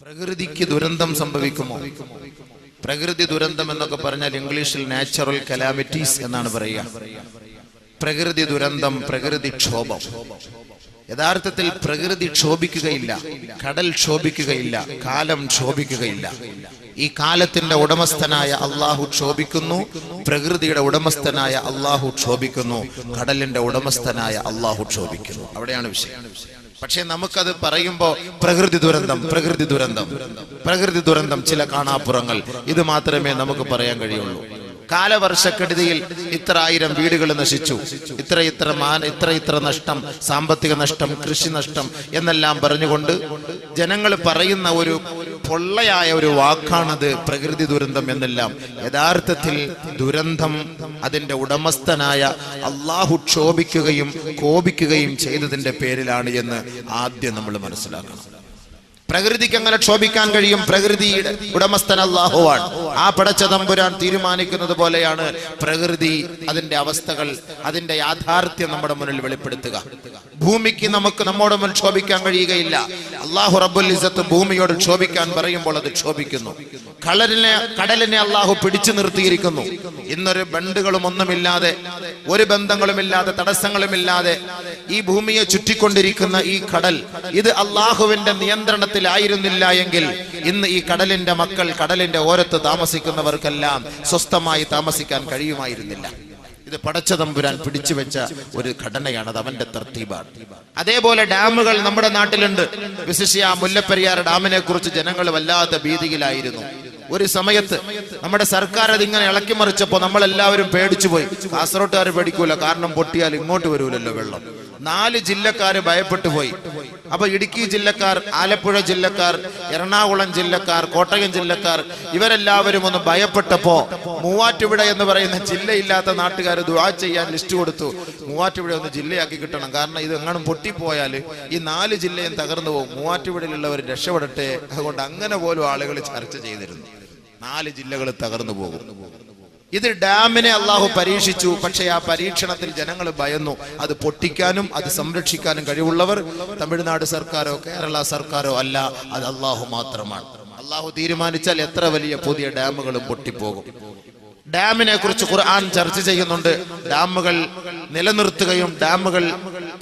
പ്രകൃതിക്ക് ദുരന്തം സംഭവിക്കുമോ? പ്രകൃതി ദുരന്തം എന്നൊക്കെ പറഞ്ഞാൽ ഇംഗ്ലീഷിൽ നാച്ചുറൽ കലാമിറ്റീസ് എന്നാണ് പറയുക. പ്രകൃതി ദുരന്തം, പ്രകൃതി ക്ഷോഭം. യഥാർത്ഥത്തിൽ പ്രകൃതി ക്ഷോഭിക്കുകയില്ല, കടൽ ക്ഷോഭിക്കുകയില്ല, കാലം ക്ഷോഭിക്കുകയില്ല. ഈ കാലത്തിന്റെ ഉടമസ്ഥനായ അള്ളാഹു ക്ഷോഭിക്കുന്നു, പ്രകൃതിയുടെ ഉടമസ്ഥനായ അള്ളാഹു ക്ഷോഭിക്കുന്നു, കടലിന്റെ ഉടമസ്ഥനായ അള്ളാഹു ക്ഷോഭിക്കുന്നു. അവിടെയാണ് വിഷയം. പക്ഷെ നമുക്കത് പറയുമ്പോൾ പ്രകൃതി ദുരന്തം, പ്രകൃതി ദുരന്തം, പ്രകൃതി ദുരന്തം, ചില കാണാപ്പുറങ്ങൾ, ഇത് മാത്രമേ നമുക്ക് പറയാൻ കഴിയുള്ളൂ. കാലവർഷക്കെടുതിയിൽ ഇത്ര ആയിരം വീടുകൾ നശിച്ചു, ഇത്ര നഷ്ടം, സാമ്പത്തിക നഷ്ടം, കൃഷി നഷ്ടം എന്നെല്ലാം പറഞ്ഞുകൊണ്ട് ജനങ്ങൾ പറയുന്ന ഒരു പൊള്ളയായ ഒരു വാക്കാണത് പ്രകൃതി ദുരന്തം എന്നെല്ലാം. യഥാർത്ഥത്തിൽ ദുരന്തം അതിന്റെ ഉടമസ്ഥനായ അള്ളാഹു ക്ഷോഭിക്കുകയും കോപിക്കുകയും ചെയ്തതിന്റെ പേരിലാണ് എന്ന് ആദ്യം നമ്മൾ മനസ്സിലാക്കണം. പ്രകൃതിക്ക് അങ്ങനെ ക്ഷോഭിക്കാൻ കഴിയും? പ്രകൃതിയുടെ ഉടമസ്ഥൻ അല്ലാഹുവാണ്. ആ പടച്ച തമ്പുരാൻ തീരുമാനിക്കുന്നത് പോലെയാണ് പ്രകൃതി അതിന്റെ അവസ്ഥകൾ, അതിന്റെ യാഥാർത്ഥ്യം നമ്മുടെ മുന്നിൽ വെളിപ്പെടുത്തുക. ഭൂമിക്ക് നമ്മോട് മുന്നിൽ ക്ഷോഭിക്കാൻ കഴിയുകയില്ല. അല്ലാഹു റബ്ബുൽ ഇസ്സത്ത് ഭൂമിയോട് ക്ഷോഭിക്കാൻ പറയുമ്പോൾ അത് ക്ഷോഭിക്കുന്നു. കടലിനെ അല്ലാഹു പിടിച്ചു നിർത്തിയിരിക്കുന്നു. ഇന്നൊരു ബണ്ടുകളും ഒന്നുമില്ലാതെ, ഒരു ബന്ധങ്ങളുമില്ലാതെ, തടസ്സങ്ങളുമില്ലാതെ ഈ ഭൂമിയെ ചുറ്റിക്കൊണ്ടിരിക്കുന്ന ഈ കടൽ, ഇത് അല്ലാഹുവിന്റെ നിയന്ത്രണത്തിലായിരുന്നില്ല എങ്കിൽ ഇന്ന് ഈ കടലിന്റെ മക്കൾ, കടലിന്റെ ഓരത്ത് താമസിക്കുന്നവർക്കെല്ലാം സ്വസ്ഥമായി താമസിക്കാൻ കഴിയുമായിരുന്നില്ല. ഇത് പടച്ച തമ്പുരാൻ പിടിച്ചു വെച്ച ഒരു ഘടനയാണ്, അത് അവന്റെ തർത്തീബാണ്. അതേപോലെ ഡാമുകൾ നമ്മുടെ നാട്ടിലുണ്ട്. വിശേഷിച്ച് ആ മുല്ലപ്പെരിയാർ ഡാമിനെ കുറിച്ച് ജനങ്ങൾ വല്ലാത്ത ഭീതിയിലായിരുന്നു. ഒരു സമയത്ത് നമ്മുടെ സർക്കാർ അതിങ്ങനെ ഇളക്കിമറിച്ചപ്പോ നമ്മളെല്ലാവരും പേടിച്ചുപോയി. കാസർഗോട്ടുകാർ പേടിക്കൂല, കാരണം പൊട്ടിയാൽ ഇങ്ങോട്ട് വരൂലല്ലോ വെള്ളം. 4 ജില്ലക്കാര് ഭയപ്പെട്ടു പോയി. അപ്പൊ ഇടുക്കി ജില്ലക്കാർ, ആലപ്പുഴ ജില്ലക്കാർ, എറണാകുളം ജില്ലക്കാർ, കോട്ടയം ജില്ലക്കാർ, ഇവരെല്ലാവരും ഒന്ന് ഭയപ്പെട്ടപ്പോ മൂവാറ്റുപുഴ എന്ന് പറയുന്ന ജില്ലയില്ലാത്ത നാട്ടുകാർ ദുആ ചെയ്യാൻ ലിസ്റ്റ് കൊടുത്തു. മൂവാറ്റുപുഴ ഒന്ന് ജില്ലയാക്കി കിട്ടണം, കാരണം ഇത് എങ്ങാനും പൊട്ടിപ്പോയാൽ ഈ 4 ജില്ലയും തകർന്നു പോകും, മൂവാറ്റുപുഴയിലുള്ളവർ രക്ഷപ്പെടട്ടെ. അതുകൊണ്ട് അങ്ങനെ പോലും ആളുകൾ ചർച്ച ചെയ്തിരുന്നു. 4 ജില്ലകൾ തകർന്നു പോകും. ഇത് ഡാമിനെ അള്ളാഹു പരീക്ഷിച്ചു. പക്ഷെ ആ പരീക്ഷണത്തിൽ ജനങ്ങൾ ഭയന്നു. അത് പൊട്ടിക്കാനും അത് സംരക്ഷിക്കാനും കഴിവുള്ളവർ തമിഴ്നാട് സർക്കാരോ കേരള സർക്കാരോ അല്ല, അത് അള്ളാഹു മാത്രമാണ്. അള്ളാഹു തീരുമാനിച്ചാൽ എത്ര വലിയ പുതിയ ഡാമുകളും പൊട്ടിപ്പോകും. ഡാമിനെ കുറിച്ച് ഖുർആൻ ചർച്ച ചെയ്യുന്നുണ്ട്. ഡാമുകൾ നിലനിർത്തുകയും ഡാമുകൾ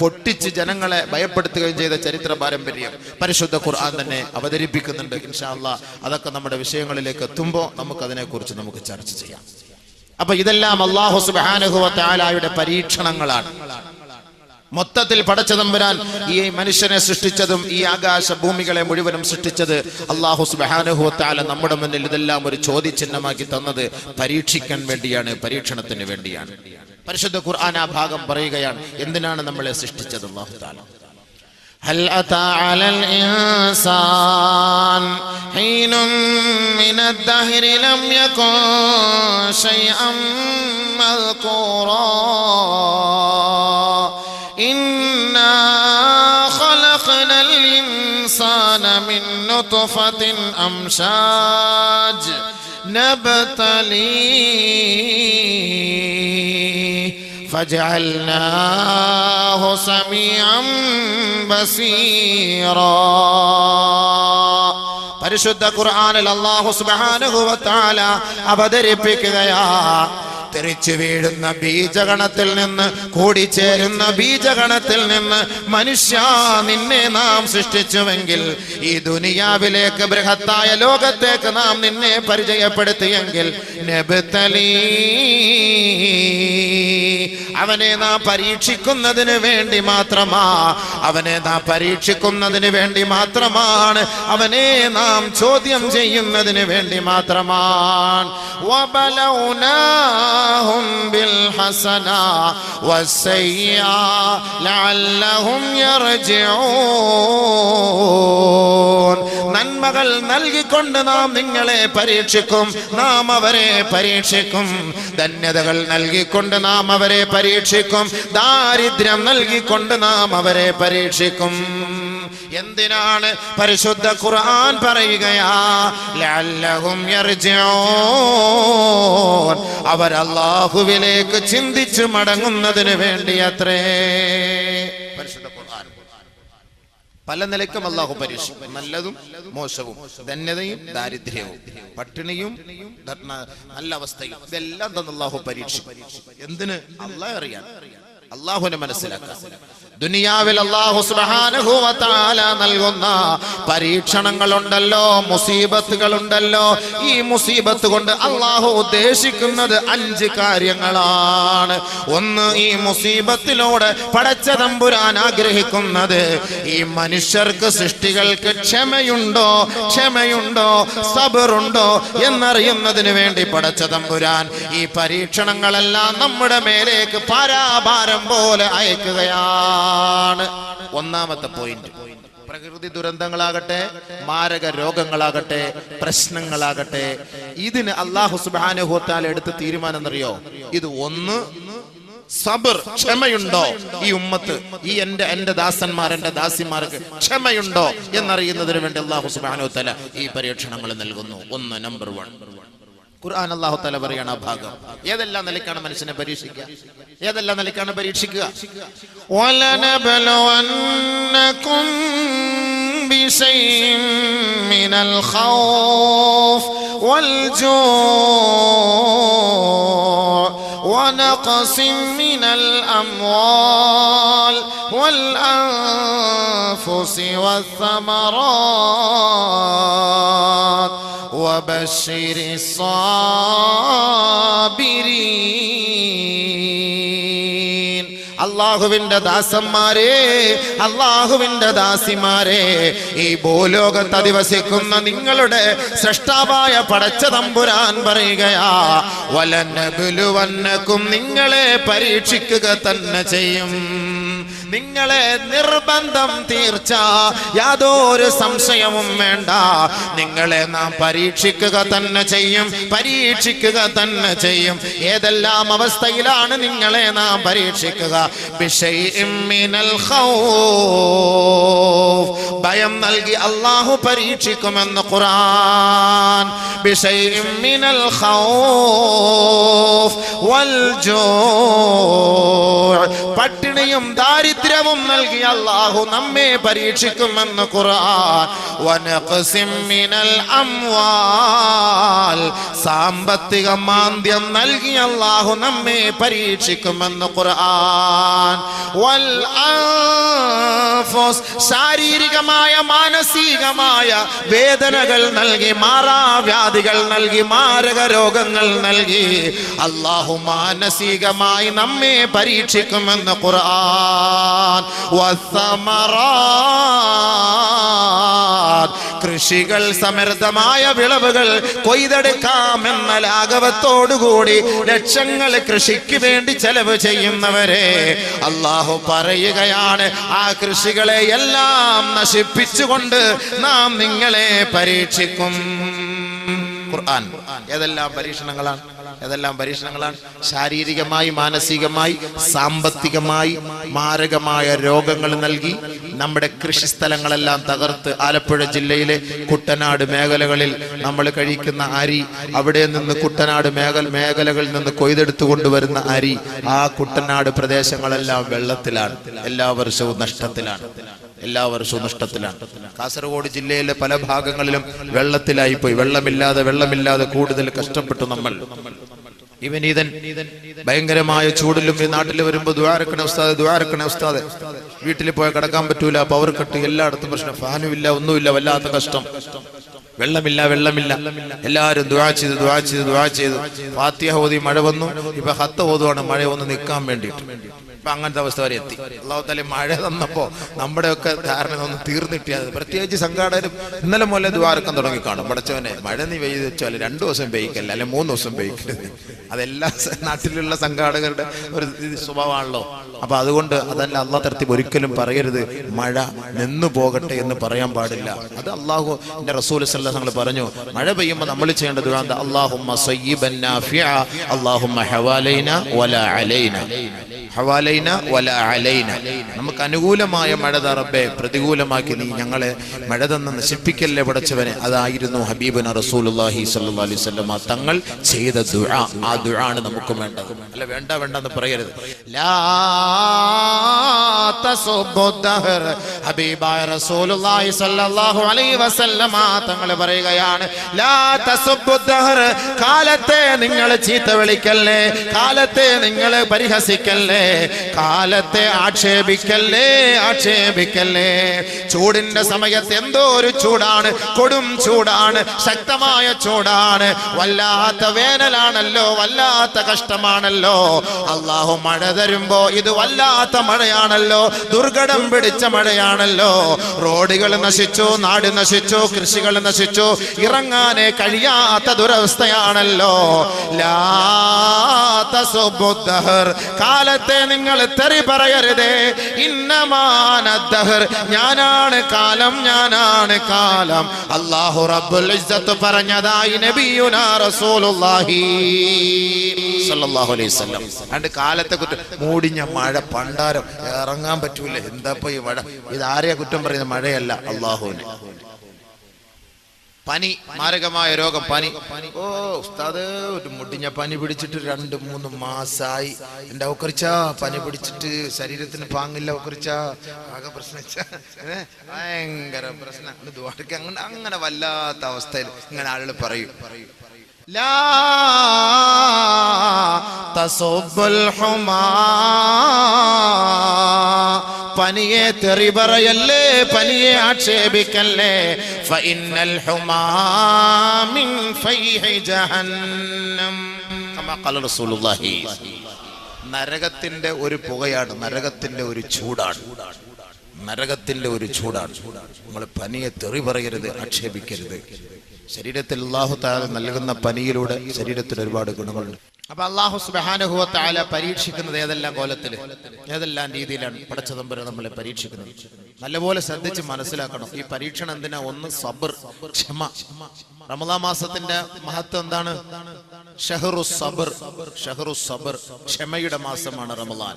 പൊട്ടിച്ച് ജനങ്ങളെ ഭയപ്പെടുത്തുകയും ചെയ്ത ചരിത്ര പാരമ്പര്യം പരിശുദ്ധ ഖുർആൻ തന്നെ അവതരിപ്പിക്കുന്നുണ്ട്. ഇൻഷാ അല്ലാഹ് അതൊക്കെ നമ്മുടെ വിഷയങ്ങളിലേക്ക് എത്തുമ്പോൾ നമുക്കതിനെ കുറിച്ച് നമുക്ക് ചർച്ച ചെയ്യാം. അപ്പൊ ഇതെല്ലാം അല്ലാഹു സുബ്ഹാനഹു വ തആലയുടെ പരീക്ഷണങ്ങളാണ്. മൊത്തത്തിൽ പടച്ച തമ്പുരാൻ ഈ മനുഷ്യനെ സൃഷ്ടിച്ചതും ഈ ആകാശ ഭൂമികളെ മുഴുവനും സൃഷ്ടിച്ചത് അല്ലാഹു സുബ്ഹാനഹു വ തആല നമ്മുടെ മുന്നിൽ ഇതെല്ലാം ഒരു ചോദ്യചിഹ്നമാക്കി തന്നത് പരീക്ഷിക്കാൻ വേണ്ടിയാണ്, പരീക്ഷണത്തിന് വേണ്ടിയാണ്. പരിശുദ്ധ ഖുർആൻ ആ ഭാഗം പറയുകയാണ്, എന്തിനാണ് നമ്മളെ സൃഷ്ടിച്ചത്. അല്ലാഹു തആല هل أتى على الإنسان حين من الدهر لم يكن شيئا مذكورا إنا خلقنا الإنسان من نطفة أمشاج نبتليه فجعلناه سميعا بصيرا. പരിശുദ്ധ ഖുർആനിൽ അല്ലാഹു സുബ്ഹാനഹു വ തആല അവതരിപ്പിക്കുകയാ, തെറിച്ചു വീഴുന്ന ബീജഗണത്തിൽ നിന്ന്, കൂടിച്ചേരുന്ന ബീജഗണത്തിൽ നിന്ന് മനുഷ്യ നിന്നെ നാം സൃഷ്ടിച്ചുവെങ്കിൽ, ഈ ദുനിയാവിലേക്ക് ബൃഹത്തായ ലോകത്തേക്ക് നാം നിന്നെ പരിചയപ്പെടുത്തിയെങ്കിൽ, നബ്തലീ അവനെ നാം പരീക്ഷിക്കുന്നതിന് വേണ്ടി മാത്രമാ, അവനെ നാം പരീക്ഷിക്കുന്നതിന് വേണ്ടി മാത്രമാണ്, അവനെ നാം ചോദ്യം ചെയ്യുന്നതിന് വേണ്ടി മാത്രമാണ്. വബലൗനാഹും ബിൽഹസനാ വസ്സയ്യാ ലഅല്ലഹും യർജിഊൻ. നന്മകൾ നൽകിക്കൊണ്ട് നാം നിങ്ങളെ പരീക്ഷിക്കും, നാം അവരെ പരീക്ഷിക്കും. ധന്യതകൾ നൽകിക്കൊണ്ട് നാം അവരെ പരീക്ഷിക്കും, ദാരിദ്ര്യം നൽകിക്കൊണ്ട് നാം അവരെ പരീക്ഷിക്കും. എന്തിനാണ്? പരിശുദ്ധ ഖുർആൻ പറയുകയാ, ലഅല്ലഹും യർജിഊൻ, അവർ അല്ലാഹുവിലേക്ക് ചിന്തിച്ചു മടങ്ങുന്നതിന് വേണ്ടി അത്രേ. പരിശുദ്ധ ഖുർആൻ പല നിലയ്ക്കും അള്ളാഹു പരീക്ഷിക്കും. നല്ലതും മോശവും, ധന്യതയും ദാരിദ്ര്യവും, പട്ടിണിയും നല്ല അവസ്ഥയും, ഇതെല്ലാം തന്നെ അള്ളാഹു പരീക്ഷിക്കും. എന്തിന്? അള്ളാഹ് അറിയാൻ, അള്ളാഹുവിനെ മനസ്സിലാക്കാൻ. ദുനിയാവിൽ അല്ലാഹു സുബ്ഹാനഹു വ തആല നൽകുന്ന പരീക്ഷണങ്ങളുണ്ടല്ലോ, മുസീബത്തുകളുണ്ടല്ലോ, ഈ മുസീബത്ത് കൊണ്ട് അല്ലാഹു ഉദ്ദേശിക്കുന്നത് 5 കാര്യങ്ങളാണ്. ഒന്ന്, ഈ മുസീബത്തിലൂടെ പടച്ച തമ്പുരാൻ ആഗ്രഹിക്കുന്നത് ഈ മനുഷ്യർക്ക്, സൃഷ്ടികൾക്ക് ക്ഷമയുണ്ടോ സബറുണ്ടോ എന്നറിയുന്നതിന് വേണ്ടി പടച്ച തമ്പുരാൻ ഈ പരീക്ഷണങ്ങളെല്ലാം നമ്മുടെ മേലേക്ക് പാരാഭാരം പോലെ അയക്കുകയാണ്. ഒന്നാമത്തെ പോയിന്റ്, പ്രകൃതി ദുരന്തങ്ങളാകട്ടെ, മാരക രോഗങ്ങളാകട്ടെ, പ്രശ്നങ്ങളാകട്ടെ, ഇതിന് അല്ലാഹു സുബ്ഹാനഹു വ തആല എടുത്ത തീരുമാനം എന്നറിയോ? ഇത് ഒന്ന്, സബർ, ക്ഷമയുണ്ടോ ഈ ഉമ്മത്ത്, ഈ എന്റെ ദാസന്മാർ, എന്റെ ദാസിമാർക്ക് ക്ഷമയുണ്ടോ എന്നറിയുന്നതിന് വേണ്ടി അല്ലാഹു സുബ്ഹാനഹു വ തആല ഈ പരീക്ഷണങ്ങൾ നൽകുന്നു. ഒന്ന്, നമ്പർ 1. ഖുർആൻ അല്ലാഹു തആല പറയാണ് ആ ഭാഗം. ഏതെല്ലാം നിലയ്ക്കാണ് മനുഷ്യനെ പരീക്ഷിക്കുക? ഏതെല്ലാം നിലയ്ക്കാണ് പരീക്ഷിക്കുക? വലനബലവന്നകും ബിശൈഇൻ മിനൽ ഖൗഫ് വൽജൂ വനഖസിൻ മിനൽ അംവാൽ വൽഅൻഫുസി വസ്സമറാത്ത് وبشر الصابرين. അല്ലാഹുവിന്റെ ദാസന്മാരെ, അല്ലാഹുവിന്റെ ദാസിമാരെ, ഈ ഭൂലോകത്ത് അധിവസിക്കുന്ന നിങ്ങളുടെ സൃഷ്ടാവായ പടച്ച തമ്പുരാൻ പറയുകയാ, വലനബലുവന്നകും, നിങ്ങളെ പരീക്ഷിക്കുക തന്നെ ചെയ്യും. നിങ്ങളെ നിർബന്ധം, തീർച്ച, യാതൊരു സംശയവും വേണ്ട. നിങ്ങളെ നാം പരീക്ഷിക്കുക തന്നെ ചെയ്യും, പരീക്ഷിക്കുക തന്നെ ചെയ്യും. ഏതെല്ലാം അവസ്ഥയിലാണ് നിങ്ങളെ നാം പരീക്ഷിക്കുക? ബിശൈഇൻ മിനൽ ഖൗഫ്, ഭയം നൽകി അല്ലാഹു പരീക്ഷിക്കുമെന്ന് ഖുർആൻ. ബിശൈഇൻ മിനൽ ഖൗഫ് വൽജൂ, പട്ടിണിയും ദാരിദ്ര്യവും നൽകി അല്ലാഹു നമ്മെ പരീക്ഷിക്കുമെന്ന് ഖുർആൻ. വനഖസിം മിനൽ അംവാൽ, സാമ്പത്തിക മാന്ദ്യം നൽകി അല്ലാഹു നമ്മെ പരീക്ഷിക്കുമെന്ന് ഖുർആൻ. വൽ അൻഫുസ്, ശാരീരികമായ മാനസികമായ വേദനകൾ നൽകി, മാറാവ്യാധികൾ നൽകി, മാരക രോഗങ്ങൾ നൽകി അല്ലാഹു മാനസികമായി നമ്മെ പരീക്ഷിക്കുമെന്ന് ഖുർആൻ. വസ്സമറാത്ത്, കൃഷികൾ, സമൃദ്ധമായ വിളവുകൾ കൊയ്തെടുക്കാമെന്ന ലാഘവത്തോടുകൂടി ലക്ഷങ്ങൾ കൃഷിക്ക് വേണ്ടി ചെലവ് ചെയ്യുന്നവരെ അല്ലാഹു പറയുകയാണ്, ആ കൃഷികളെ എല്ലാം നശിപ്പിച്ചുകൊണ്ട് നാം നിങ്ങളെ പരീക്ഷിക്കും. ഖുർആൻ. ഏതെല്ലാം പരീക്ഷണങ്ങളാണ്? ഏതെല്ലാം പരീക്ഷണങ്ങളാണ്? ശാരീരികമായി, മാനസികമായി, സാമ്പത്തികമായി മാരകമായ രോഗങ്ങൾ നൽകി നമ്മുടെ കൃഷിസ്ഥലങ്ങളെല്ലാം തകർത്ത്, ആലപ്പുഴ ജില്ലയിലെ കുട്ടനാട് മേഖലകളിൽ നമ്മൾ കഴിക്കുന്ന അരി, അവിടെ നിന്ന് കുട്ടനാട് മേഖലകളിൽ നിന്ന് കൊയ്തെടുത്തു കൊണ്ടുവരുന്ന അരി, ആ കുട്ടനാട് പ്രദേശങ്ങളെല്ലാം വെള്ളത്തിലാണ്, എല്ലാ വർഷവും നഷ്ടത്തിലാണ്. കാസർഗോഡ് ജില്ലയിലെ പല ഭാഗങ്ങളിലും വെള്ളത്തിലായിപ്പോയി. വെള്ളമില്ലാതെ കൂടുതൽ കഷ്ടപ്പെട്ടു നമ്മൾ. ഇവനീതൻ ഭയങ്കരമായ ചൂടിലും ഈ നാട്ടിൽ വരുമ്പോ ദുആറക്കണേ ഉസ്താദ്, വീട്ടിൽ പോയി കിടക്കാൻ പറ്റൂല, പവർ കട്ട്, എല്ലായിടത്തും പ്രശ്നം, ഫാനും ഇല്ല, ഒന്നുമില്ല, വല്ലാത്ത കഷ്ടം. വെള്ളമില്ല. എല്ലാവരും ദുആ ചെയ്തു ഫാത്തിഹ ഓതി മഴ വന്നു. ഇപ്പൊ ഹത്ത ഓതുവാണ് മഴ ഒന്ന് നിൽക്കാൻ വേണ്ടിയിട്ട്. ഇപ്പൊ അങ്ങനത്തെ അവസ്ഥ വരെ എത്തി. അല്ലാഹു തആല മഴ തന്നപ്പോ നമ്മുടെയൊക്കെ ധാരണ ഒന്ന് തീർന്നിട്ടിയത്. പ്രത്യേകിച്ച് സംഘാടകരും ഇന്നലെ മുതലേ ദുആറക്കാൻ തുടങ്ങി കാണും. പടച്ചവനെ മഴ നീ പെയ്ത് വെച്ചാൽ 2 ദിവസം പെയ്ക്കല്ല, അല്ലെ 3 ദിവസം പെയ്ക്കരുത്. അതെല്ലാ നാട്ടിലുള്ള സംഘാടകരുടെ ഒരു സ്വഭാവമാണല്ലോ. അപ്പൊ അതുകൊണ്ട് അതല്ല, അല്ലാഹു തആല ഒരിക്കലും പറയരുത് മഴ നിന്നു പോകട്ടെ എന്ന് പറയാൻ പാടില്ല. അത് അല്ലാഹു ന്റെ റസൂൽ സല്ലല്ലാഹു അലൈഹി വസല്ലം പറഞ്ഞു, മഴ പെയ്യുമ്പോൾ നമ്മൾ ചെയ്യേണ്ട ദുആ അല്ലാഹുമ്മ സയ്യിബൻ നാഫിഅ അല്ലാഹുമ്മ ഹവാലൈന വലാ അലൈന. ഹവാലൈന വല അലൈന. നമുക്ക് അനുകൂലമായ മഴ താ റബ്ബേ, പ്രതികൂലമാക്കി നീ ഞങ്ങളെ മഴ തന്ന് നശിപ്പിക്കല്ലേ പടച്ചവനെ. അതായിരുന്നു ഹബീബുന റസൂലുള്ളാഹി സ്വല്ലല്ലാഹു അലൈഹി വസല്ലം തങ്ങൾ ചെയ്ത ദുആ. ആ ദുആ ആണ് നമുക്ക് വേണ്ടത്. അല്ല വേണ്ട വേണ്ടെന്ന് പറയരുത്. ലാ തസുബ്ബു ദഹർ. ഹബീബായ റസൂലുള്ളാഹി സ്വല്ലല്ലാഹു അലൈഹി വസല്ലം തങ്ങൾ പറയുകയാണ്, ലാ തസുബ്ബു ദഹർ, കാലത്തെ നിങ്ങൾ ചീത്ത വിളിക്കല്ലേ, കാലത്തെ നിങ്ങൾ പരിഹസിക്കല്ലേ, കാലത്തെ ആക്ഷേപിക്കല്ലേ, ആക്ഷേപിക്കല്ലേ. ചൂടിന്റെ സമയത്ത് എന്തോ ഒരു ചൂടാണ്, കൊടും ചൂടാണ്, ശക്തമായ ചൂടാണ്, വല്ലാത്ത വേനലാണല്ലോ, വല്ലാത്ത കഷ്ടമാണല്ലോ. അല്ലാഹു മഴ തരുമ്പോ ഇത് വല്ലാത്ത മഴയാണല്ലോ, ദുർഘടം പിടിച്ച മഴയാണല്ലോ. റോഡുകൾ നശിച്ചു, നാട് നശിച്ചു, കൃഷികൾ നശിച്ചു, ഇറങ്ങാനേ കഴിയാത്ത ദുരവസ്ഥയാണല്ലോ. ലാ തസുബ്ബു ദഹർ, കാലത്തെ നിങ്ങൾ തെറി പറയരുതേ. ഇന്നമാന ദഹർ, ഞാനാണ് കാലം, ഞാനാണ് കാലം. അല്ലാഹു റബ്ബുൽ ഇസ്സത്ത് പറഞ്ഞതായി നബിയുനാ റസൂലുള്ളാഹി സ്വല്ലല്ലാഹു അലൈഹി വസല്ലം. അണ്ട് കാലത്തെ കുറ്റം, മൂടിഞ്ഞ മഴ, പണ്ടാരം, ഇറങ്ങാൻ പറ്റൂല. എന്താപ്പോ ഈ മഴ? ഇതാരെയാ കുറ്റം പറയുന്നത്? മഴയല്ല, അല്ലാഹുവിനെ. പനി, മാരകമായ രോഗം, പനി. ഓ ഉസ്താദ്, ഒരു മുടിഞ്ഞ പനി പിടിച്ചിട്ട് 2-3 മാസായി. എന്റെ ഒക്കറിച്ച പനി പിടിച്ചിട്ട് ശരീരത്തിന് പാങ്ങില്ല, ഒക്കറിച്ച ആകെ പ്രശ്നം, ഭയങ്കര പ്രശ്നം. അങ്ങനെ വല്ലാത്ത അവസ്ഥയിൽ ഇങ്ങനെ ആളുകൾ പറയും. ലാ തസുബ്ബുൽ ഹുമാ, പനിയെ തെറി പറയല്ലേ, പനിയെ ആക്ഷേപിക്കല്ലേ. ഫഇന്നൽ ഹുമാ മിൻ ഫൈഹി ജഹന്നം കമാ ഖാല റസൂലുള്ളാഹി. നരകത്തിന്റെ ഒരു പുകയാണ്, നരകത്തിന്റെ ഒരു ചൂടാണ്, നരകത്തിന്റെ ഒരു ചൂടാണ്. നമ്മൾ പനിയെ തെറി പറയരുത്, ആക്ഷേപിക്കരുത്. ശരീരത്തിൽ അല്ലാഹു തആല നൽകുന്ന പനിയിലൂടെ ശരീരത്തിന് ഒരുപാട് ഗുണങ്ങളുണ്ട്. അപ്പൊ അല്ലാഹു സുബ്ഹാനഹു വ തആല പരീക്ഷിക്കുന്നത് ഏതെല്ലാം കോലത്തില്, ഏതെല്ലാം രീതിയിലാണ് പടച്ചതമ്പുരാൻ നമ്മളെ പരീക്ഷിക്കുന്നത്. നല്ലപോലെ ശ്രദ്ധിച്ച് മനസ്സിലാക്കണം. ഈ പരീക്ഷണം എന്തിനാ? ഒന്ന് സബർ, ക്ഷമ. റമളാൻ മാസത്തിന്റെ മഹത്വം എന്താണ്? ഷഹ്റു സബർ, ഷഹ്റു സബർ, ക്ഷമയുടെ മാസമാണ് റമളാൻ.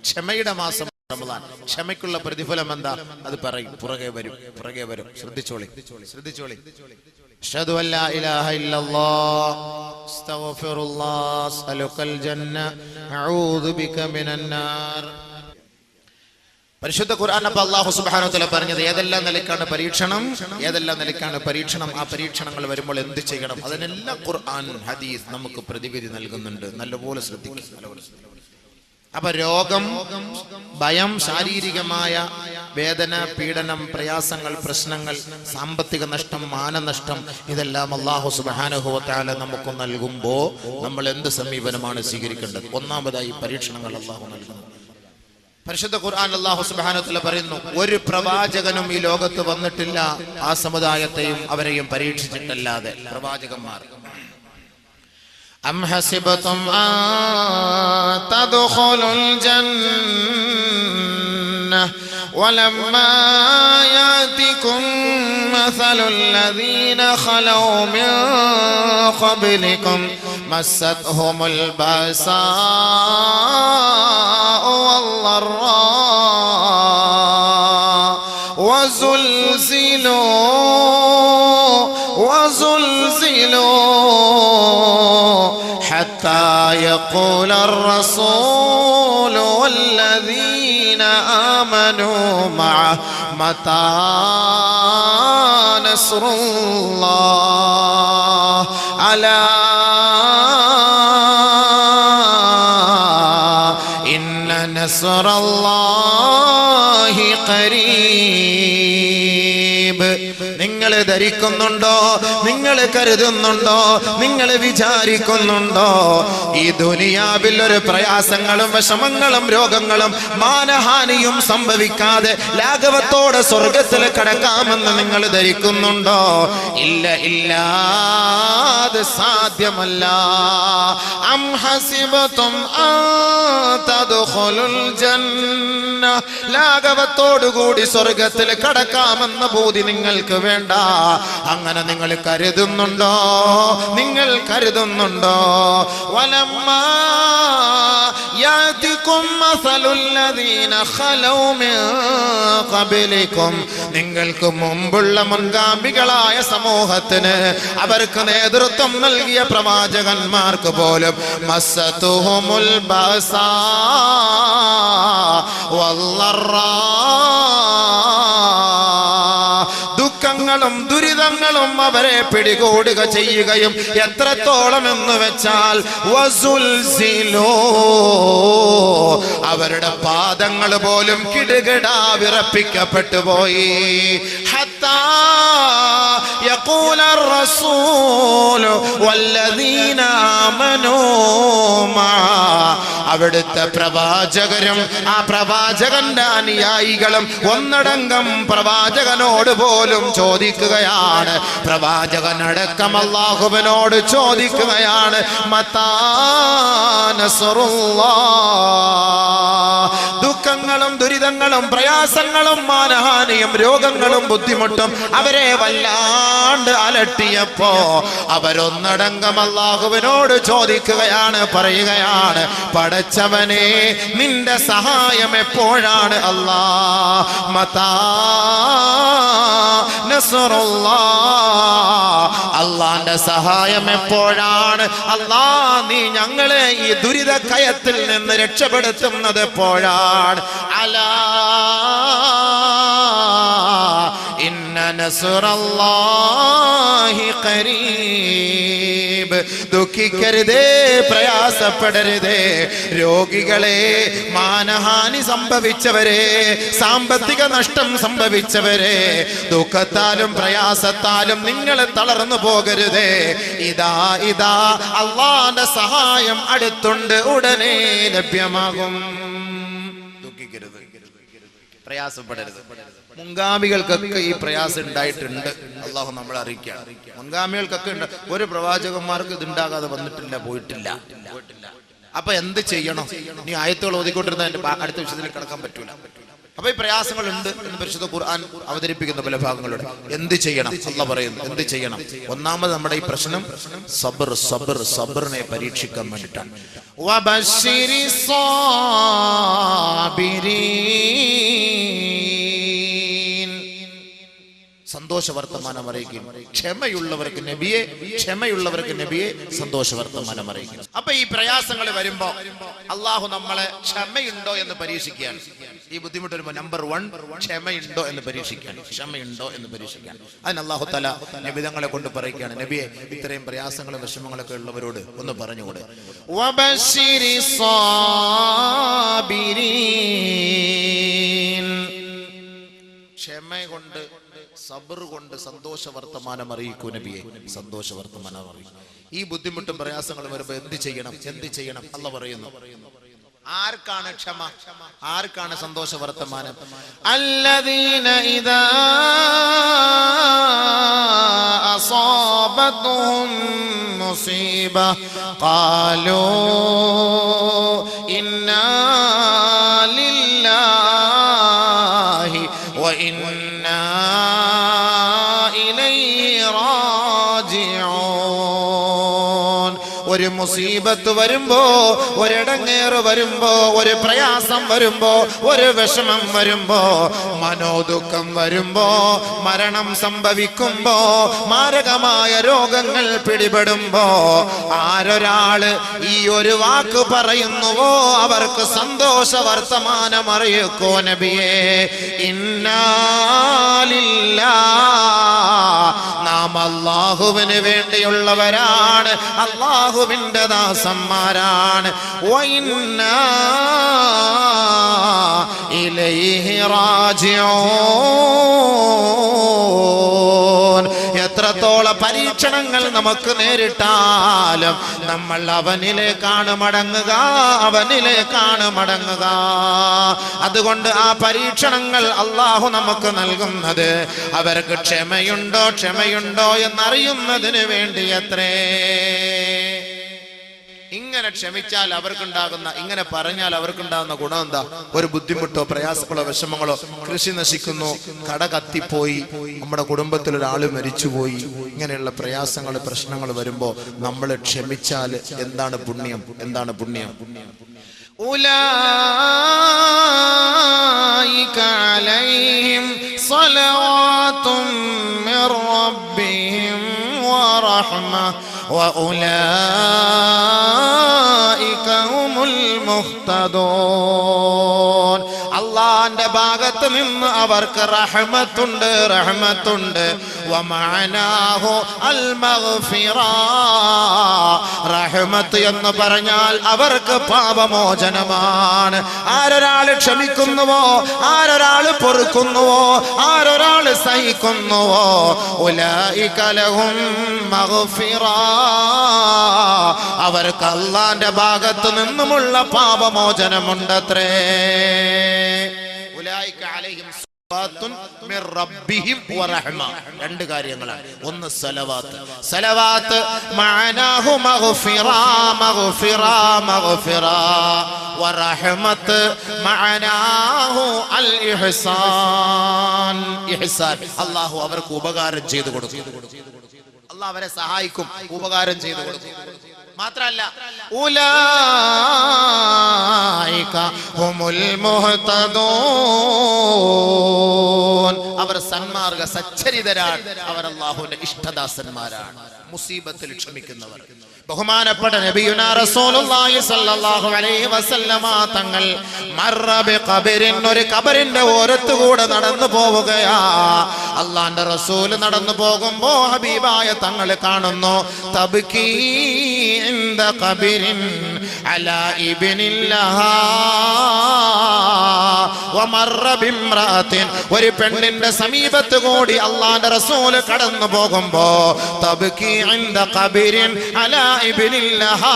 ക്ഷമയുടെ മാസം റമളാൻ. ക്ഷമയ്ക്കുള്ള പ്രതിഫലം എന്താ? അത് പറയും, പുറകെ വരും, പുറകെ വരും. ശ്രദ്ധിച്ചോളി, ശ്രദ്ധിച്ചോളി. അഷ്ഹദു അല്ലാ ഇലാഹ ഇല്ലല്ലാഹ് അസ്തഗ്ഫിറുല്ലാഹ് അസ്അലുക്കൽ ജന്ന അഊദു ബിക മിനൻ നാർ. പരിശുദ്ധ ഖുർആൻ അല്ലാഹു സുബ്ഹാനഹു വ തആല പറഞ്ഞത് ഏതെല്ലാം നിലക്കാണ് പരീക്ഷണം, ഏതെല്ലാം നിലക്കാണ് പരീക്ഷണം, ആ പരീക്ഷണങ്ങൾ വരുമ്പോൾ എന്ത് ചെയ്യണം, അതിനെല്ലാം ഖുർആൻ ഹദീസ് നമുക്ക് പ്രതിവിധി നൽകുന്നുണ്ട്. നല്ലപോലെ ശ്രദ്ധിക്കുക. അപ്പൊ രോഗം, ഭയം, ശാരീരികമായ വേദന, പീഡനം, പ്രയാസങ്ങൾ, പ്രശ്നങ്ങൾ, സാമ്പത്തിക നഷ്ടം, മാനനഷ്ടം, ഇതെല്ലാം അല്ലാഹു സുബ്ഹാനഹു വ തആല നമുക്ക് നൽകുമ്പോൾ നമ്മൾ എന്ത് സമീപനമാണ് സ്വീകരിക്കേണ്ടത്? ഒന്നാമതായി പരീക്ഷണങ്ങൾ അല്ലാഹു നൽകുന്നു. പരിശുദ്ധ ഖുർആൻ അല്ലാഹു സുബ്ഹാനഹു വ തആല പറയുന്നു, ഒരു പ്രവാചകനും ഈ ലോകത്ത് വന്നിട്ടില്ല ആ സമുദായത്തെയും അവരെയും പരീക്ഷിച്ചിട്ടല്ലാതെ. പ്രവാചകന്മാർ أم حسبتم أن تدخلوا الجنة ولما يأتكم مثل الذين خلوا من قبلكم مستهم البأساء والضراء وزلزلوا حتى يقول الرسول والذين آمنوا معه متى نصر الله ألا إن نصر الله قريب. നിങ്ങൾ ധരിക്കുന്നുണ്ടോ, നിങ്ങൾ കരുതുന്നുണ്ടോ, നിങ്ങൾ വിചാരിക്കുന്നുണ്ടോ ഈ ദുനിയാവിൽ ഒരു പ്രയാസങ്ങളും വിഷമങ്ങളും രോഗങ്ങളും മാനഹാനിയും സംഭവിക്കാതെ ലാഘവത്തോടെ സ്വർഗത്തിൽ കടക്കാമെന്ന് നിങ്ങൾ ധരിക്കുന്നുണ്ടോ? ഇല്ല, ഇല്ല, അത് സാധ്യമല്ല. അം ഹസിബതും അൻ തദ്ഖുലുൽ ജന്ന, ലാഘവത്തോടുകൂടി സ്വർഗത്തിൽ കടക്കാമെന്ന ബോധി നിങ്ങൾക്ക് വേണ്ട. അങ്ങനെ നിങ്ങൾ കരുതുന്നുണ്ടോ? നിങ്ങൾ കരുതുന്നുണ്ടോ? വലമ്മാ യാതികും മസലുല്ലദീന ഖലൗ മിൻ ഖബലികും, നിങ്ങൾക്ക് മുമ്പുള്ള മുൻഗാമികളായ സമൂഹത്തിന് അവർക്ക് നേതൃത്വം നൽകിയ പ്രവാചകന്മാർക്ക് പോലും മസ്സതുഹുമുൽ ബഅസാ വല്ലറാ, ദുഃഖങ്ങളും ദുരിതങ്ങളും അവരെ പിടികൂടുക ചെയ്യുകയും എത്രത്തോളം എന്ന് വെച്ചാൽ വസുൽസിലോ, അവരുടെ പാദങ്ങൾ പോലും കിടുകിടാ വിറപ്പിക്കപ്പെട്ടു പോയി. ഹത്താ യഖൂല റസൂൽ വല്ലദീന ആമനൂ മഅ, അവിടുത്തെ പ്രവാചകരും ആ പ്രവാചകന്റെ അനുയായികളും ഒന്നടങ്കം പ്രവാചകനോട് പോലും ചോദിക്കുകയാണ്, പ്രവാചകനടക്കം അല്ലാഹുവിനോട് ചോദിക്കുകയാണ്, മതാ നസ്റുല്ലാഹ്, ദുഃഖങ്ങളും ദുരിതങ്ങളും പ്രയാസങ്ങളും മാനഹാനിയും രോഗങ്ങളും ബുദ്ധിമുട്ടും അവരെ വല്ലാണ്ട് അലട്ടിയപ്പോ അവരൊന്നടങ്കം അല്ലാഹുവിനോട് ചോദിക്കുകയാണ്, പറയുകയാണ്, പടച്ചവനെ നിന്റെ സഹായം എപ്പോഴാണ് അല്ലാഹ്, മതാ നസ്റുല്ലാഹ്, അല്ലാഹുവിന്റെ സഹായം എപ്പോഴാണ്, അല്ലാഹ് നീ ഞങ്ങളെ ഈ ദുരിത കയത്തിൽ നിന്ന് രക്ഷപ്പെടുത്തുന്നത് എപ്പോഴാണ്. അലാ ഇന്ന നസ്റല്ലാഹി ഖരീബ്, ദുഃഖിക്കരുതേ, പ്രയാസപ്പെടരുതേ. രോഗികളെ, മാനഹാനി സംഭവിച്ചവരെ, സാമ്പത്തിക നഷ്ടം സംഭവിച്ചവരെ, ദുഃഖത്താലും പ്രയാസത്താലും നിങ്ങൾ തളർന്നു പോകരുതേ. ഇതാ ഇതാ അല്ലാഹുവിന്റെ സഹായം അടുത്തുണ്ട്, ഉടനെ ലഭ്യമാകും. ദുഃഖിക്കരുത്, പ്രയാസപ്പെടരുത്. മുൻഗാമികൾക്കൊക്കെ ഈ പ്രയാസം ഉണ്ടായിട്ടുണ്ട്, അള്ളാഹു നമ്മളെ അറിയിക്കുകയാണ്. മുൻഗാമികൾക്കൊക്കെ ഉണ്ട്, ഒരു പ്രവാചകന്മാർക്ക് ഇതുണ്ടാകാതെ വന്നിട്ടില്ല, പോയിട്ടില്ല. അപ്പൊ എന്ത് ചെയ്യണം? നീ ആയത്തുകൾ ഓതിക്കൊണ്ടിരുന്ന അടുത്ത വിഷയത്തിൽ കിടക്കാൻ പറ്റൂല. അപ്പൊ ഈ പ്രയാസങ്ങൾ ഉണ്ട് എന്ന് പരിശുദ്ധ ഖുർആൻ അവതരിപ്പിക്കുന്ന പല ഭാഗങ്ങളുണ്ട്. എന്ത് ചെയ്യണം? അല്ലാഹു പറയുന്നു എന്ത് ചെയ്യണം. ഒന്നാമത് നമ്മുടെ ഈ പ്രശ്നം സബർ, സബർ, സബറിനെ പരീക്ഷിക്കാൻ വേണ്ടിയിട്ടാണ്. വബശ്ശിരിസ് സാബിരീൻ, സന്തോഷ വർത്തമാനം അറിയിക്കും. ക്ഷമയുള്ളവർക്ക് നബിയെ, ക്ഷമയുള്ളവർക്ക് നബിയെ സന്തോഷ വർത്തമാനം അറിയിക്കും. അപ്പൊ ഈ പ്രയാസങ്ങൾ വരുമ്പോ അള്ളാഹു നമ്മളെ ക്ഷമയുണ്ടോ എന്ന് പരീക്ഷിക്കുകയാണ്. ഈ ബുദ്ധിമുട്ട് വരുമ്പോ നമ്പർ 1 ക്ഷമയുണ്ടോ എന്ന് പരീക്ഷിക്കാൻ, ക്ഷമയുണ്ടോ എന്ന് പരീക്ഷിക്കാൻ. അതിന് അള്ളാഹു തആല നബി തങ്ങളെ കൊണ്ട് പറയുകയാണ്, നബിയെ ഇത്രയും പ്രയാസങ്ങളും വിഷമങ്ങളൊക്കെ ഉള്ളവരോട് ഒന്ന് പറഞ്ഞുകൂടെ. വബശ്ശിരിസ് സാബിരീൻ, ക്ഷമ കൊണ്ട്, സബർ കൊണ്ട് സന്തോഷ വർത്തമാനം അറിയിക്കൂ നബിയെ, സന്തോഷ വർത്തമാനം അറിയിക്കും. ഈ ബുദ്ധിമുട്ടും പ്രയാസങ്ങളും വരുമ്പോ എന്ത് ചെയ്യണം? എന്ത് ചെയ്യണം? അല്ലാഹു പറയുന്നു. ആർക്കാണ് ക്ഷമ? ആർക്കാണ് സന്തോഷ വർത്തമാനം? അല്ലദീന ഇദാ അസാബതുഹും മുസീബ ഖാലൂ ഇന്നാ ലില്ലാഹി വ ഇന്നാ ഇലൈഹി റാജിഊൻ. ഒരു മുസീബത്ത് വരുമ്പോ, ഒരിടങ്ങേറ് വരുമ്പോ, ഒരു പ്രയാസം വരുമ്പോ, ഒരു വിഷമം വരുമ്പോ, മനോദുഃഖം വരുമ്പോ, മരണം സംഭവിക്കുമ്പോ, മാരകമായ രോഗങ്ങൾ പിടിപെടുമ്പോ ആരൊരാള് ഈ ഒരു വാക്ക് പറയുന്നുവോ അവർക്ക് സന്തോഷ വർത്തമാനം അറിയിക്കോ നബിയേ. ഇന്നാ ലില്ലാഹ്, നാം അല്ലാഹുവിന് വേണ്ടിയുള്ളവരാണ്, അല്ലാഹുവിന്റെ ദാസന്മാരാണ്. വഇന്നാ ഇലൈഹി റാജിഊൻ. എത്രത്തോളം പരീക്ഷണങ്ങൾ നമുക്ക് നേരിട്ടാലും നമ്മൾ അവനിലേക്കാണ് മടങ്ങുക, അവനിലേക്കാണ് മടങ്ങുക. അതുകൊണ്ട് ആ പരീക്ഷണങ്ങൾ അല്ലാഹു നമുക്ക് നൽകുന്നത് അവർക്ക് ക്ഷമയുണ്ടോ, ക്ഷമയുണ്ടോ എന്നറിയുന്നതിന് വേണ്ടിയത്രേ. ഇങ്ങനെ ക്ഷമിച്ചാൽ അവർക്കുണ്ടാകുന്ന, ഇങ്ങനെ പറഞ്ഞാൽ അവർക്കുണ്ടാകുന്ന ഗുണം എന്താ? ഒരു ബുദ്ധിമുട്ടോ പ്രയാസങ്ങളോ വിഷമങ്ങളോ, കൃഷി നശിക്കുന്നു, കട കത്തിപ്പോയി, നമ്മുടെ കുടുംബത്തിൽ ഒരാൾ മരിച്ചുപോയി, ഇങ്ങനെയുള്ള പ്രയാസങ്ങൾ പ്രശ്നങ്ങൾ വരുമ്പോ നമ്മൾ ക്ഷമിച്ചാൽ എന്താണ് പുണ്യം? എന്താണ് പുണ്യം? ഉലൈക അലൈഹിം സ്വലവാതും മിർ റബ്ബിഹിം വറഹ്മ വഉലൈക ഹുമുൽ മുഹ്തദൂൻ. അല്ലാഹുവിന്റെ ഭാഗത്ത് നിന്ന് അവർക്ക് റഹ്മത്തുണ്ട്, റഹ്മത്തുണ്ട്. വമഅനാഹു അൽ മഗ്ഫിറ. റഹ്മത്ത് എന്ന് പറഞ്ഞാൽ അവർക്ക് പാപമോചനമാണ്. ആരൊരാൾ ക്ഷമിക്കുന്നുവോ, ആരൊരാൾ പൊറുക്കുന്നുവോ, ആരൊരാൾ സഹിക്കുന്നുവോ, ഉലൈക ലഹും മഗ്ഫിറ. അവർക്ക് അല്ലാഹുവിന്റെ ഭാഗത്ത് നിന്നുമുള്ള പാപമോചനമുണ്ടത്രേ. ഉലൈക അലൈഹിം സ്വലവാത്തുൻ മിർ റബ്ബിഹിം വറഹ്മ. രണ്ട് കാര്യങ്ങളാണ്. ഒന്ന് സലവാത്ത്. സലവാത്ത് മഅനാഹു മഗ്ഫിറ, മഗ്ഫിറ, മഗ്ഫിറ. വറഹ്മത്ത് മഅനാഹു അൽ ഇഹ്സാൻ, ഇഹ്സാൻ. അല്ലാഹു അവർക്ക് ഉപകാരം ചെയ്തു കൊടുക്കും. അല്ലാഹു അവരെ സഹായിക്കും, ഉപകാരം ചെയ്തു കൊടുക്കും. മാത്രല്ല ഉലൈക ഹുമുൽ മുഹ്തദൂൻ. അവർ സന്മാർഗ സച്ചരിതരാണ്. അവർ അല്ലാഹുവിന്റെ ഇഷ്ടദാസന്മാരാണ്. മുസീബത്തിൽ ക്ഷമിക്കുന്നവർ. ബഹുമാനപ്പെട്ട നബിയുനാ റസൂലുള്ളാഹി സ്വല്ലല്ലാഹു അലൈഹി വസല്ലമ തങ്ങൾ മർറ ബിഖബരിൻ, ഒരു ഖബറിന്റെ ഓരത്തുകൂടെ നടന്നു പോവുകയാ. അല്ലാഹുവിന്റെ റസൂൽ നടന്നു പോകുമ്പോ ഹബീബായ തങ്ങൾ കാണുന്നു, തബ്കീ ഇൻദ ഖബരിൻ അലാ ഇബ്നില്ലഹാ വമർറ ബിംറഅത്തിൻ. ഒരു പെണ്ണിന്റെ സമീപത്ത് കൂടി അല്ലാഹുവിന്റെ റസൂൽ കടന്നു പോകുമ്പോ തബ്കീ ഇൻദ ഖബരിൻ അലാ ഇബ്നില്ലഹാ.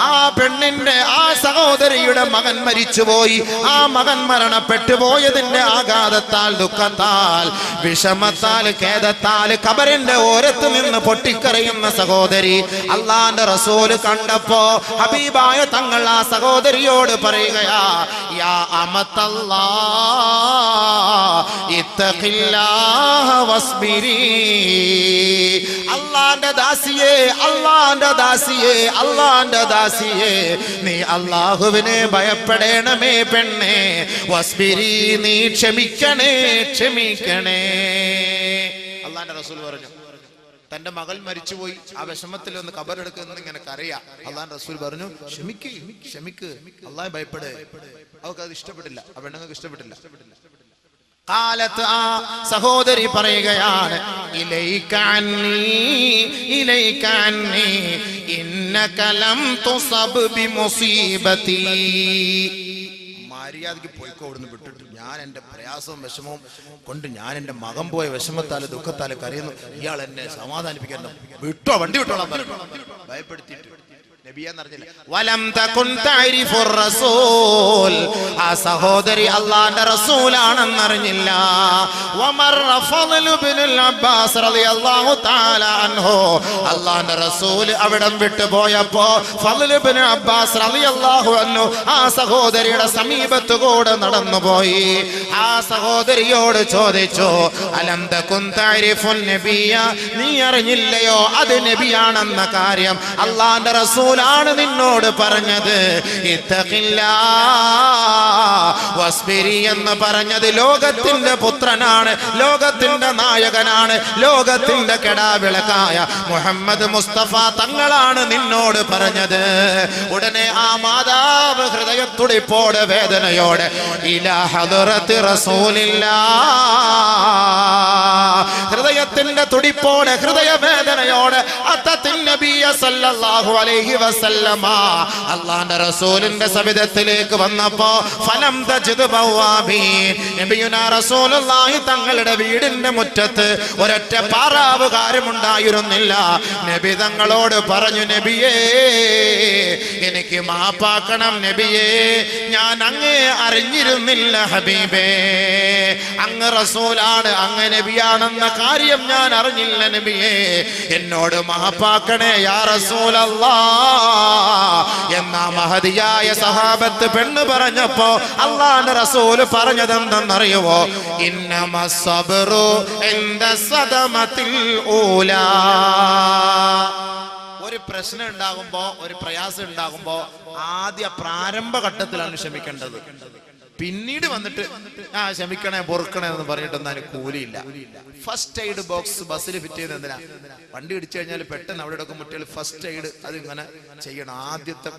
ആ പെണ്ണിന്റെ, ആ സഹോദരിയുടെ മകൻ മരിച്ചുപോയി. ആ മകൻ മരണപ്പെട്ടു പോയതിന്റെ ആഘാതത്താൽ, ദുഃഖത്താൽ, വിഷമത്താൽ, ഖേദത്താൽ ഖബറിന്റെ ഓരത്ത് നിന്ന് പൊട്ടിക്കരയുന്ന സഹോദരി അല്ലാഹുവിന്റെ റസൂൽ കണ്ടപ്പോ ഹബീബായ തങ്ങൾ ആ സഹോദരിയോട് പറയുകയാ, യാ അമത്തല്ലാഹ് ഇത്തഖില്ലാഹ വസ്ബിരി. അല്ലാഹുവിന്റെ ദാസിയേ, അല്ലാഹുവിന്റെ ദാസിയേ, അല്ലാഹുവിന്റെ ദാസിയേ, നീ അല്ലാഹുവിനെ ഭയപ്പെടണമേ പെണ്ണേ. വസ്ബിരി, നീ ക്ഷമിക്കണേ, ക്ഷമിക്കണേ. അല്ലാഹുവിന്റെ റസൂൽ പറഞ്ഞു, തന്റെ മകൾ മരിച്ചുപോയി, ആ വിഷമത്തിൽ ഒന്ന് ഖബറെടുക്കുന്ന ഇങ്ങനെ കരയാ. അല്ലാഹുവിന്റെ റസൂൽ പറഞ്ഞു, ക്ഷമിക്ക്, ക്ഷമിക്ക്, അല്ലാഹുവെ ഭയപ്പെട്. അവർക്ക് അത് ഇഷ്ടപ്പെട്ടില്ല, ആ പെണ്ണുങ്ങൾക്ക് ഇഷ്ടപ്പെട്ടില്ല. കാലത്ത് ആ സഹോദരി പറയുകയാണ്, ഇലൈക അന്നി, ഇലൈക അന്നി ഇന്നക ലം തുസബ് ബിമുസീബതി. മര്യാദയ്ക്ക് പോയിക്കോ, അവിടുന്ന് വിട്ടിട്ട്. ഞാൻ എന്റെ പ്രയാസവും വിഷമവും കൊണ്ട് ഞാൻ എന്റെ മകൻ പോയ വിഷമത്താല് ദുഃഖത്താല് കരയുന്നു, ഇയാൾ എന്നെ സമാധാനിപ്പിക്കാൻ വിട്ടോ, വണ്ടി വിട്ടോളാൻ പറഞ്ഞു. ഭയപ്പെടുത്തിയിട്ട് വലം തകുൻ തഅരിഫുർ റസൂൽ. ആ സഹോദരി അല്ലാഹുവിന്റെ റസൂലാണെന്നറിഞ്ഞില്ല. വമർറ ഫളൽ ഇബ്നുൽ അബ്ബാസ് റളിയല്ലാഹു തആല അൻഹു. അല്ലാഹുവിന്റെ റസൂൽ അവിടം വിട്ടു പോയപ്പോ ഫളൽ ഇബ്നു അബ്ബാസ് റളിയല്ലാഹു അൻഹു ആ സഹോദരിയുടെ സമീപത്ത് കൂടെ നടന്നുപോയി. ആ സഹോദരിയോട് ചോദിച്ചു, അലം തകുൻ തഅരിഫുൻ നബിയ, നീ അറിഞ്ഞില്ലയോ അത് നബിയാണെന്ന കാര്യം? അല്ലാഹുവിന്റെ റസൂൽ ആണ് നിന്നോട് പറഞ്ഞത്. ഇത്തഖില്ലാഹ് വസ്ബിരി എന്ന് പറഞ്ഞത് ലോകത്തിന്റെ പുത്രനാണ്, ലോകത്തിന്റെ നായകനാണ്, ലോകത്തിന്റെ കെടാവിളക്കായ മുഹമ്മദ് മുസ്തഫ തങ്ങളാണ് നിന്നോട് പറഞ്ഞത്. ഉടനെ ആ മാതാവ് ഹൃദയത്തുടിപ്പോടെ, വേദനയോടെ ഇലാ ഹദറത്തി റസൂലില്ലാഹ്, ഹൃദയത്തിന്റെ തുടിപ്പോടെ, ഹൃദയവേദനയോടെ അത്തത്തിൻ നബിയ സല്ലല്ലാഹു അലൈഹി വസല്ലമ അല്ലാഹുവിന്റെ റസൂലിന്റെ സവിധത്തിലേക്ക് വന്നപ്പോ ഫലം തജിദ് ബവാബീൻ നബിയുനാ റസൂലുള്ളാഹി തങ്ങളുടെ വീടിന്റെ മുറ്റത്ത് ഒരൊറ്റ പാറാവുകാരും ഉണ്ടായിരുന്നില്ല. നബി തങ്ങളോട് പറഞ്ഞു, നബിയേ എനിക്ക് മാപ്പാക്കണം നബിയേ, ഞാൻ അങ്ങേ അറിഞ്ഞിരുന്നില്ല ഹബീബേ, അങ്ങ് റസൂലാണ്, അങ്ങ് നബിയാണെന്ന കാര്യം ഞാൻ അറിഞ്ഞില്ല നബിയേ, എന്നോട് മാപ്പാക്കണേ യാ റസൂലല്ലാഹ് എന്നാ മഹദിയായ സഹാബത്ത് പെണ്ണ് പറഞ്ഞപ്പോ അല്ലാഹുവിന്റെ റസൂൽ പറഞ്ഞതെന്തെന്നറിയുവോ? ഇന്നമസ് സബ്റു ഇൻദ സദമത്തിൽ ഊലാ. ഒരു പ്രശ്നം ഉണ്ടാകുമ്പോ, ഒരു പ്രയാസം ഉണ്ടാകുമ്പോ ആദ്യ പ്രാരംഭ ഘട്ടത്തിലാണ് ക്ഷമിക്കേണ്ടത്. പിന്നീട് വന്നിട്ട് ക്ഷമിക്കണേ പൊറുക്കണേ എന്ന് പറഞ്ഞിട്ട് എന്നാലും കൂലിയില്ല. ഫസ്റ്റ് എയ്ഡ് ബോക്സ് ബസ്സിൽ ഫിറ്റ് ചെയ്ത് എന്തിനാ? വണ്ടി ഇടിച്ചു കഴിഞ്ഞാൽ പെട്ടെന്ന് അവിടെ എടുക്കും മുട്ടിൽ ഫസ്റ്റ് എയ്ഡ് അത് ഇങ്ങനെ ചെയ്യണം. ആദ്യത്തെ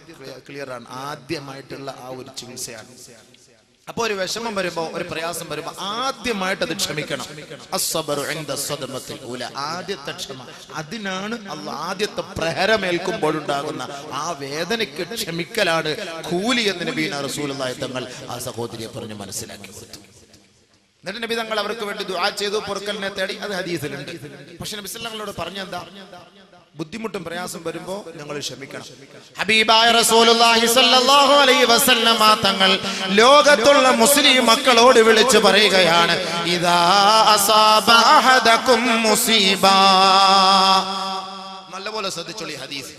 ക്ലിയർ ആണ്, ആദ്യമായിട്ടുള്ള ആ ഒരു ചികിത്സയാണ്. അപ്പൊ ഒരു വിഷമം വരുമ്പോ, ഒരു പ്രയാസം വരുമ്പോ ആദ്യമായിട്ട് അത് ക്ഷമിക്കണം. അസ്സബ്റു ഇൻദ സദമത്തിൽ ഊല, ആദ്യത്തെ ക്ഷമ. അതിനാണ് അല്ലാഹ് ആദ്യത്തെ പ്രഹരമേൽക്കുമ്പോഴുണ്ടാകുന്ന ആ വേദനയ്ക്ക് ക്ഷമിക്കലാണ് കൂലി എന്ന് നബിയുനാ റസൂലുള്ളാഹി തങ്ങൾ ആ സഹോദരിയെ പറഞ്ഞ് മനസ്സിലാക്കി കൊടുത്തു. എന്നിട്ട് നബി തങ്ങൾ അവർക്ക് വേണ്ടി ദുആ ചെയ്തു, പൊറുക്കലിനെ തേടി. അത് ഹദീസിലുണ്ട്. പക്ഷെ നബി സല്ലല്ലാഹു അലൈഹി വസല്ലം പറഞ്ഞെന്താ? ബുദ്ധിമുട്ടും പ്രയാസം വരുമ്പോ ഞങ്ങൾ ക്ഷമിക്കണം. ഹബീബായ റസൂലുള്ളാഹി സ്വല്ലല്ലാഹു അലൈഹി വസല്ലമ തങ്ങൾ ലോകത്തുള്ള മുസ്ലിം മക്കളോട് വിളിച്ചു പറയുകയാണ്, ഇദാ അസാബ അഹദകും മുസീബ. നല്ലപോലെ ശ്രദ്ധിച്ചോളി ഹദീസ്,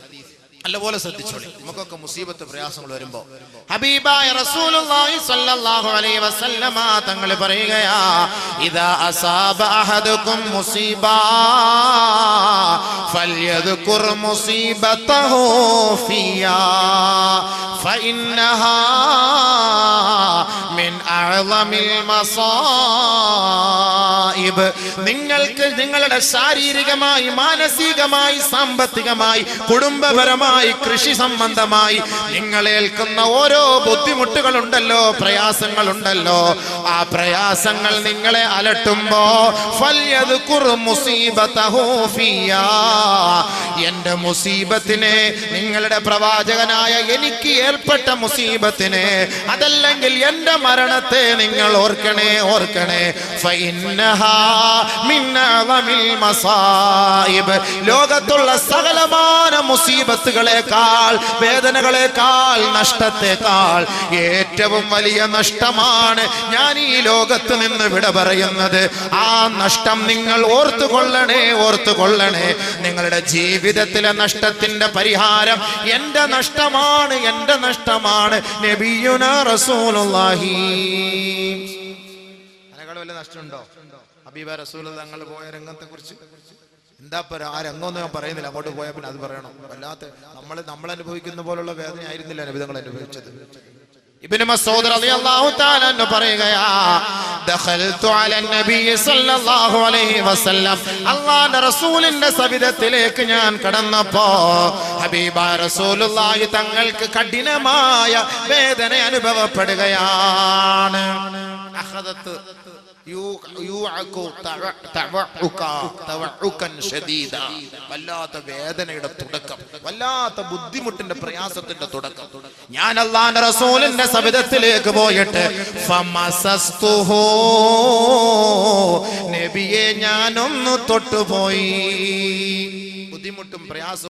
നല്ലപോലെ ശ്രദ്ധിച്ചോളി. നമുക്കൊക്കെ മുസീബത്ത് പ്രയാസങ്ങൾ വരുമ്പോ ഹബീബായ റസൂലുള്ളാഹി സ്വല്ലല്ലാഹു അലൈഹി വസല്ലമ തങ്ങൾ പറയുകയാ, ഇദാ അസാബ അഹദകും മുസീബ ഫൽയദ്കുർ മുസീബതഹു ഫിയാ ഫഇന്നഹാ മിൻ അഅ്ളമിൽ മസായിബ്. നിങ്ങൾക്ക് നിങ്ങളുടെ ശാരീരികമായി, മാനസികമായി, സാമ്പത്തികമായി, കുടുംബപരമായി, കൃഷി സംബന്ധമായി നിങ്ങളേൽക്കുന്ന ഓരോ ബുദ്ധിമുട്ടുകളുണ്ടല്ലോ, പ്രയാസങ്ങളുണ്ടല്ലോ, ആ പ്രയാസങ്ങൾ നിങ്ങളെ അലട്ടുമ്പോ ഫൽയദ്കുർ മുസീബതഹു ഫിയാ, എന്റെ മുസീബത്തിനെ, നിങ്ങളുടെ പ്രവാചകനായ എനിക്ക് ഏർപ്പെട്ട മുസീബത്തിനെ, അതല്ലെങ്കിൽ എന്റെ മരണത്തെ നിങ്ങൾ ഓർക്കണേ, ഓർക്കണേ. ഫഇന്നഹാ മിൻ അഅ്ളമിൽ മസായിബ്. ലോകത്തുള്ള സകലമാന മുസീബത്തുകളെക്കാൾ, വേദനകളെക്കാൾ, നഷ്ടത്തെക്കാൾ ഏറ്റവും വലിയ നഷ്ടമാണ് ഞാൻ ഈ ലോകത്ത് നിന്ന് വിട പറയുന്നത്. ആ നഷ്ടം നിങ്ങൾ ഓർത്തുകൊള്ളണേ, ഓർത്തുകൊള്ളണേ. നിങ്ങളുടെ ജീവിതത്തിലെ നഷ്ടത്തിന്റെ പരിഹാരം എന്റെ നഷ്ടമാണ്, എന്റെ നഷ്ടമാണ്. നബിയുനാ റസൂലുള്ളാഹി. അതിനേക്കാൾ വല്ല നഷ്ടമുണ്ടോ? ഹബീബ റസൂൽ തങ്ങൾ പോയ രംഗത്തെ കുറിച്ച് എന്താ ആ രംഗമൊന്നും ഞാൻ പറയുന്നില്ല, അങ്ങോട്ട് പോയാൽ പിന്നെ അത് പറയണം. വല്ലാത്ത നമ്മൾ അനുഭവിക്കുന്ന പോലുള്ള വേദന ആയിരുന്നില്ല നബി തങ്ങൾ അനുഭവിച്ചത്. ഇബ്നു മസ്ഊദ് റളിയല്ലാഹു തആല അൻഹു പറയുകയാ, ദഖൽതു അലൻ നബി സല്ലല്ലാഹു അലൈഹി വസല്ലം, അല്ലാഹുവിന്റെ റസൂലിന്റെ സവിധത്തിലേക്ക് ഞാൻ കടന്നപ്പോ ഹബീബായ റസൂലുള്ളാഹി തങ്ങൾക്ക് കഠിനമായ വേദന അനുഭവപ്പെടുകയാണ്. അഖദത്ത് വല്ലാത്ത വേദനയുടെ തുടക്കം, വല്ലാത്ത ബുദ്ധിമുട്ടിന്റെ പ്രയാസത്തിന്റെ തുടക്കം. ഞാൻ അല്ലാഹുവിന്റെ റസൂലിന്റെ സവിധത്തിലേക്ക് പോയിട്ട് ഫമസസ്തുഹു, നബിയെ ഞാനൊന്ന് തൊട്ടുപോയി. ബുദ്ധിമുട്ടും പ്രയാസം